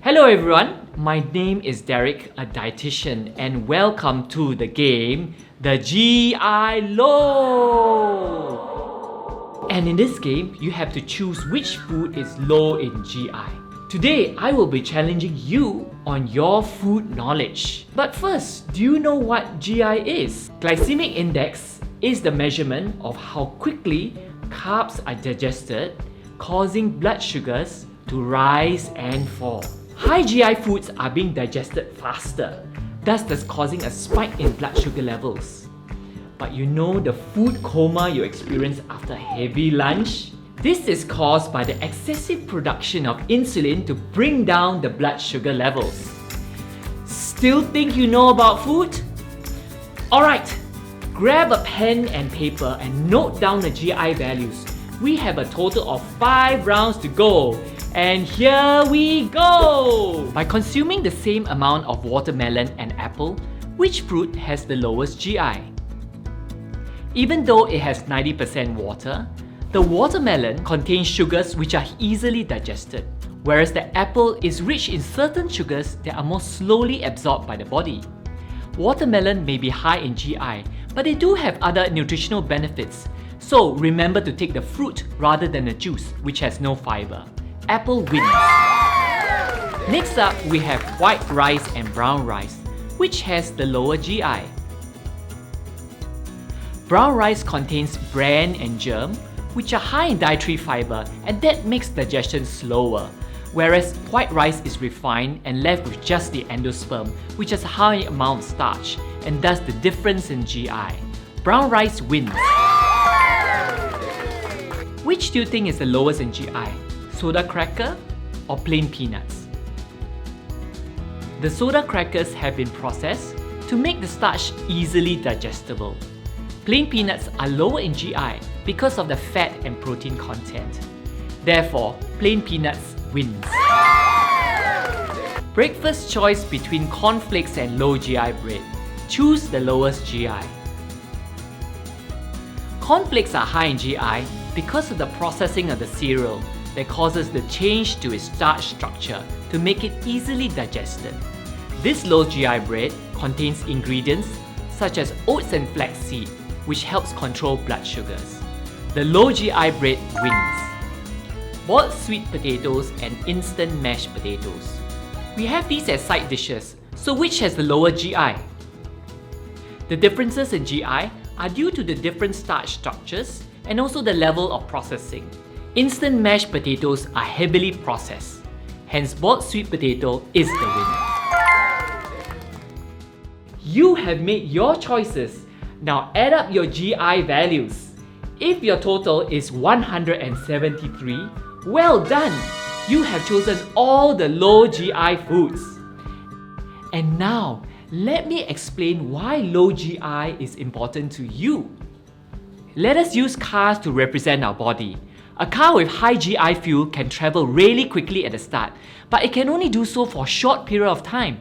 Hello everyone, my name is Derek, a dietitian, and welcome to the game, the GI Low! And in this game, you have to choose which food is low in GI. Today, I will be challenging you on your food knowledge. But first, do you know what GI is? Glycemic Index is the measurement of how quickly carbs are digested, causing blood sugars to rise and fall. High GI foods are being digested faster, thus causing a spike in blood sugar levels. But you know the food coma you experience after heavy lunch? This is caused by the excessive production of insulin to bring down the blood sugar levels. Still think you know about food? Alright, grab a pen and paper and note down the GI values. We have a total of 5 rounds to go. And here we go! By consuming the same amount of watermelon and apple, which fruit has the lowest GI? Even though it has 90% water, the watermelon contains sugars which are easily digested, whereas the apple is rich in certain sugars that are more slowly absorbed by the body. Watermelon may be high in GI, but they do have other nutritional benefits, so remember to take the fruit rather than the juice, which has no fiber. Apple wins. Next up, we have white rice and brown rice, which has the lower GI. Brown rice contains bran and germ, which are high in dietary fiber, and that makes digestion slower, whereas white rice is refined and left with just the endosperm, which has a high amount of starch, and thus the difference in GI. Brown rice wins. Which do you think is the lowest in GI? Soda cracker or plain peanuts? The soda crackers have been processed to make the starch easily digestible. Plain peanuts are lower in GI because of the fat and protein content. Therefore, plain peanuts wins. Breakfast choice between cornflakes and low GI bread. Choose the lowest GI. Cornflakes are high in GI because of the processing of the cereal that causes the change to its starch structure to make it easily digested. This low GI bread contains ingredients such as oats and flaxseed, which helps control blood sugars. The low GI bread wins. Boiled sweet potatoes and instant mashed potatoes. We have these as side dishes, so which has the lower GI? The differences in GI are due to the different starch structures and also the level of processing. Instant mashed potatoes are heavily processed, hence boiled sweet potato is the winner. You have made your choices. Now add up your GI values. If your total is 173, well done! You have chosen all the low GI foods. And now, let me explain why low GI is important to you. Let us use cars to represent our body. A car with high GI fuel can travel really quickly at the start, but it can only do so for a short period of time.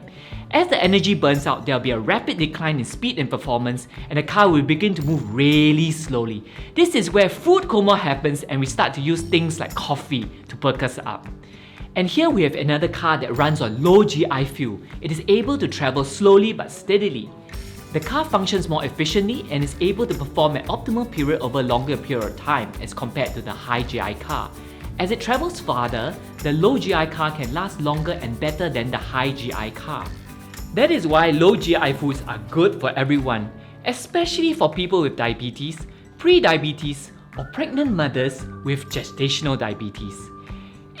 As the energy burns out, there will be a rapid decline in speed and performance, and the car will begin to move really slowly. This is where food coma happens and we start to use things like coffee to perk us up. And here we have another car that runs on low GI fuel. It is able to travel slowly but steadily. The car functions more efficiently and is able to perform at optimal period over a longer period of time as compared to the high GI car. As it travels farther, the low GI car can last longer and better than the high GI car. That is why low GI foods are good for everyone, especially for people with diabetes, pre-diabetes, or pregnant mothers with gestational diabetes.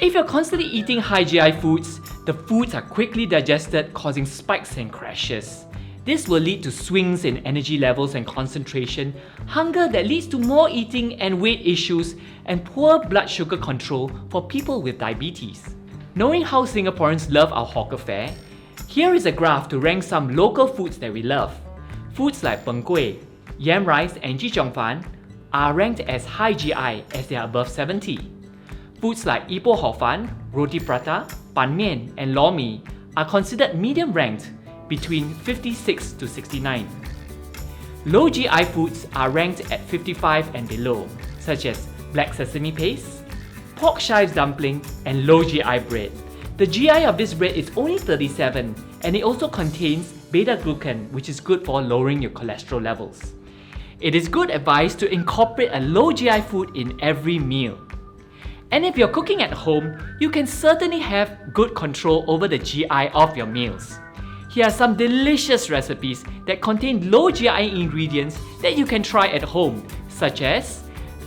If you're constantly eating high GI foods, the foods are quickly digested, causing spikes and crashes. This will lead to swings in energy levels and concentration, hunger that leads to more eating and weight issues, and poor blood sugar control for people with diabetes. Knowing how Singaporeans love our hawker fare, here is a graph to rank some local foods that we love. Foods like png kueh, yam rice and ji cheong fan are ranked as high GI as they are above 70. Foods like ipoh hor fun, roti prata, ban mian and lor mee are considered medium ranked between 56 to 69. Low GI foods are ranked at 55 and below, such as black sesame paste, pork chives dumpling and low GI bread. The GI of this bread is only 37, and it also contains beta-glucan, which is good for lowering your cholesterol levels. It is good advice to incorporate a low GI food in every meal. And if you're cooking at home, you can certainly have good control over the GI of your meals. Here are some delicious recipes that contain low GI ingredients that you can try at home, such as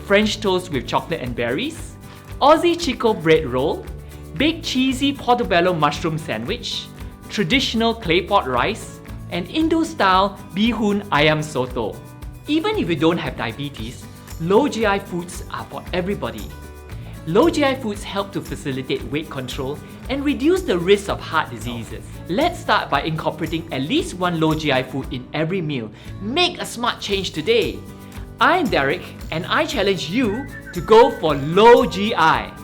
French toast with chocolate and berries, Aussie Chico bread roll, baked cheesy portobello mushroom sandwich, traditional clay pot rice, and Indo-style bihun ayam soto. Even if you don't have diabetes, low GI foods are for everybody. Low GI foods help to facilitate weight control and reduce the risk of heart diseases. Let's start by incorporating at least one low GI food in every meal. Make a smart change today. I'm Derek, and I challenge you to go for low GI.